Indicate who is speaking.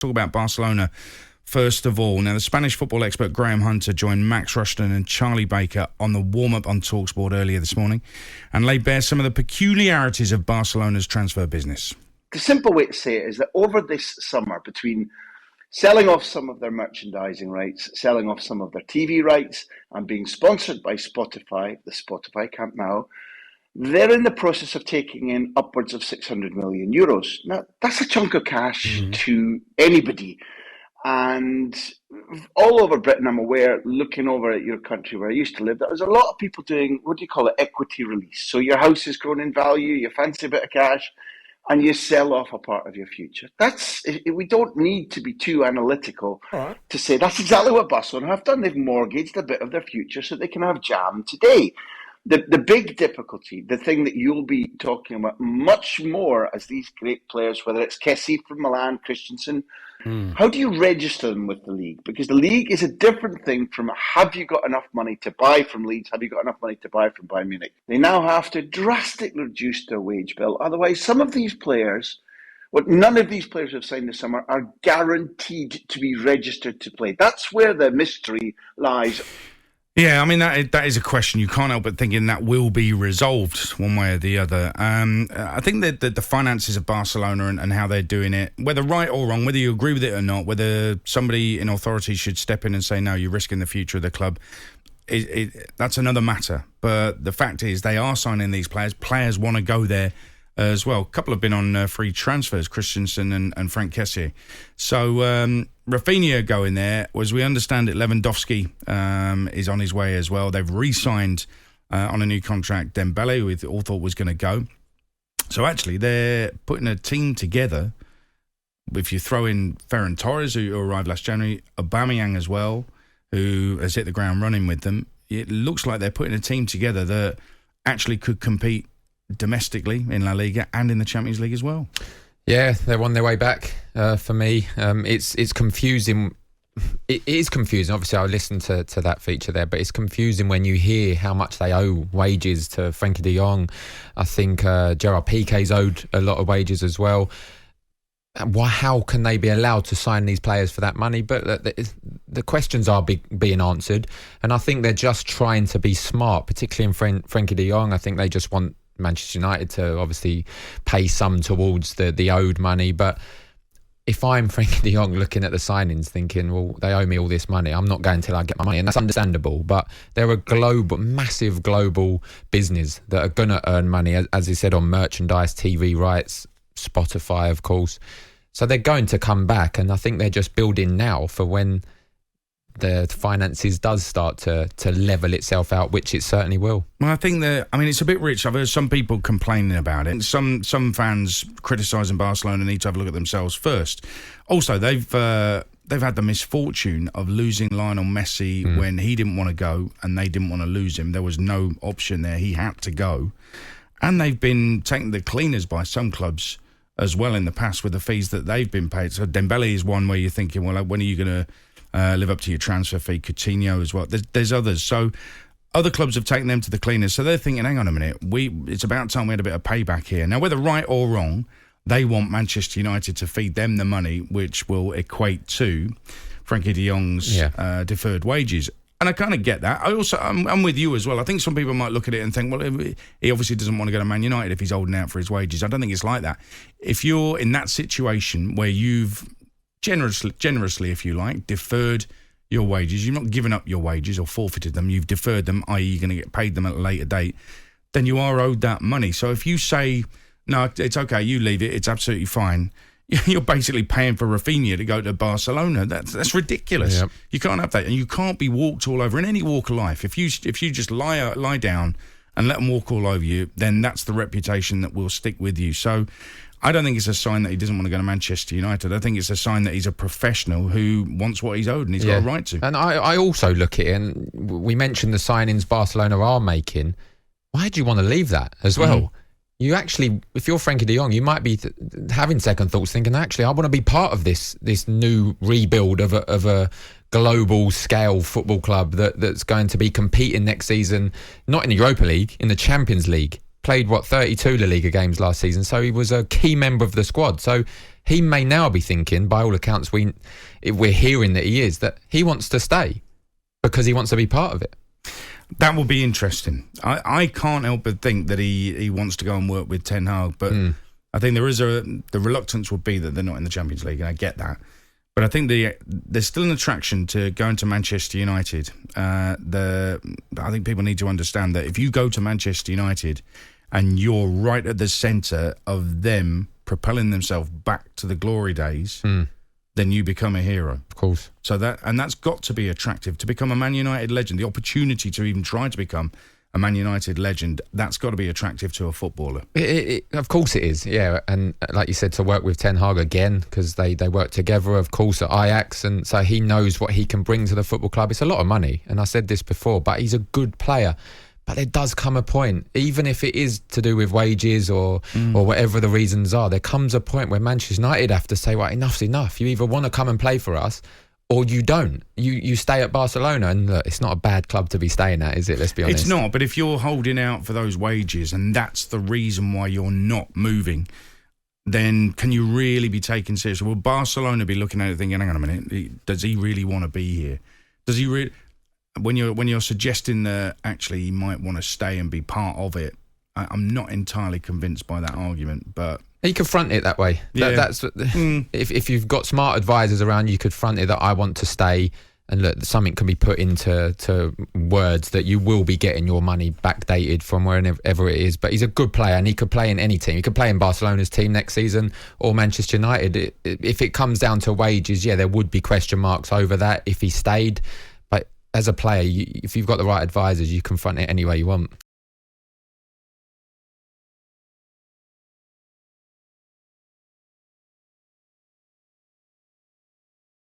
Speaker 1: Talk about Barcelona first of all. Now, the Spanish football expert Graham Hunter joined Max Rushton and Charlie Baker on the warm-up on talkSPORT earlier this morning and laid bare some of the peculiarities of Barcelona's transfer business.
Speaker 2: The simple way to say it is that over this summer, between selling off some of their merchandising rights, selling off some of their TV rights, and being sponsored by Spotify, the Spotify Camp Nou, they're in the process of taking in upwards of 600 million euros. Now, that's a chunk of cash to anybody. And all over Britain, I'm aware, looking over at your country where I used to live, that there's a lot of people doing, what do you call it, equity release. So your house has grown in value, you fancy a bit of cash, and you sell off a part of your future. We don't need to be too analytical to say that's exactly what Barcelona have done. They've mortgaged a bit of their future so they can have jam today. The big difficulty, the thing that you'll be talking about much more as these great players, whether it's Kessie from Milan, Christensen, how do you register them with the league? Because the league is a different thing from have you got enough money to buy from Leeds, have you got enough money to buy from Bayern Munich? They now have to drastically reduce their wage bill. Otherwise, some of these players, none of these players who have signed this summer are guaranteed to be registered to play. That's where the mystery lies.
Speaker 1: Yeah, I mean, that is a question. You can't help but thinking that will be resolved one way or the other. I think that the finances of Barcelona and how they're doing it, whether right or wrong, whether you agree with it or not, whether somebody in authority should step in and say, no, you're risking the future of the club, that's another matter. But the fact is they are signing these players. Players want to go there as well. A couple have been on free transfers, Christensen and Frank Kessie. So Rafinha going there. As we understand it, Lewandowski is on his way as well. They've re-signed on a new contract Dembele, who we all thought was going to go. So actually, they're putting a team together. If you throw in Ferran Torres, who arrived last January, Aubameyang as well, who has hit the ground running with them, it looks like they're putting a team together that actually could compete domestically in La Liga and in the Champions League as well.
Speaker 3: Yeah, they're on their way back for me. It's confusing. It is confusing. Obviously, I listened to that feature there, but it's confusing when you hear how much they owe wages to Frenkie de Jong. I think Gerard Piqué's owed a lot of wages as well. How can they be allowed to sign these players for that money? But the questions are being answered, and I think they're just trying to be smart, particularly in Frenkie de Jong. I think they just want Manchester United to obviously pay some towards the owed money. But if I'm Frenkie de Jong looking at the signings thinking, well, they owe me all this money, I'm not going until I get my money. And that's understandable. But they're a massive global business that are going to earn money, as he said, on merchandise, TV rights, Spotify, of course. So they're going to come back. And I think they're just building now for when the finances does start to level itself out, which it certainly will.
Speaker 1: Well, I think it's a bit rich. I've heard some people complaining about it. Some fans criticising Barcelona need to have a look at themselves first. Also, they've had the misfortune of losing Lionel Messi when he didn't want to go and they didn't want to lose him. There was no option there. He had to go. And they've been taken the cleaners by some clubs as well in the past with the fees that they've been paid. So Dembele is one where you're thinking, well, when are you going to live up to your transfer fee? Coutinho as well. There's others. So other clubs have taken them to the cleaners. So they're thinking, hang on a minute, it's about time we had a bit of payback here. Now, whether right or wrong, they want Manchester United to feed them the money, which will equate to Frenkie de Jong's deferred wages. And I kind of get that. I'm with you as well. I think some people might look at it and think, well, he obviously doesn't want to go to Man United if he's holding out for his wages. I don't think it's like that. If you're in that situation where you've generously, if you like, deferred your wages, you've not given up your wages or forfeited them, you've deferred them, i.e. you're going to get paid them at a later date, then you are owed that money. So if you say, no, it's okay, you leave it, it's absolutely fine, you're basically paying for Rafinha to go to Barcelona. That's ridiculous. Yep. You can't have that, and you can't be walked all over in any walk of life. If you just lie down and let them walk all over you, then that's the reputation that will stick with you. So I don't think it's a sign that he doesn't want to go to Manchester United. I think it's a sign that he's a professional who wants what he's owed and he's got a right to.
Speaker 3: And I also look at it, and we mentioned the signings Barcelona are making. Why do you want to leave that as well? You actually, if you're Frenkie de Jong, you might be having second thoughts, thinking, actually, I want to be part of this new rebuild of a global scale football club that's going to be competing next season, not in the Europa League, in the Champions League. Played 32 La Liga games last season, so he was a key member of the squad. So he may now be thinking, by all accounts, we're hearing that he is, that he wants to stay because he wants to be part of it.
Speaker 1: That will be interesting. I can't help but think that he wants to go and work with Ten Hag, but I think the reluctance would be that they're not in the Champions League, and I get that. But I think there's still an attraction to going to Manchester United. I think people need to understand that if you go to Manchester United and you're right at the centre of them propelling themselves back to the glory days, then you become a hero.
Speaker 3: Of course. So
Speaker 1: that's got to be attractive. To become a Man United legend, the opportunity to even try to become a Man United legend, that's got to be attractive to a footballer.
Speaker 3: Of course it is, yeah. And like you said, to work with Ten Hag again, because they work together, of course, at Ajax, and so he knows what he can bring to the football club. It's a lot of money, and I said this before, but he's a good player. But there does come a point, even if it is to do with wages or whatever the reasons are, there comes a point where Manchester United have to say, well, enough's enough. You either want to come and play for us, or you don't. You stay at Barcelona, and look, it's not a bad club to be staying at, is it? Let's be honest.
Speaker 1: It's not, but if you're holding out for those wages and that's the reason why you're not moving, then can you really be taken seriously? Will Barcelona be looking at it thinking, hang on a minute, does he really want to be here? Does he really? When you're suggesting that actually he might want to stay and be part of it, I'm not entirely convinced by that argument, but...
Speaker 3: You could front it that way.
Speaker 1: Yeah.
Speaker 3: If you've got smart advisors around, you could front it that I want to stay, and look, something can be put into words that you will be getting your money backdated from wherever it is. But he's a good player, and he could play in any team. He could play in Barcelona's team next season or Manchester United. If it comes down to wages, yeah, there would be question marks over that if he stayed. But as a player, if you've got the right advisors, you can front it any way you want.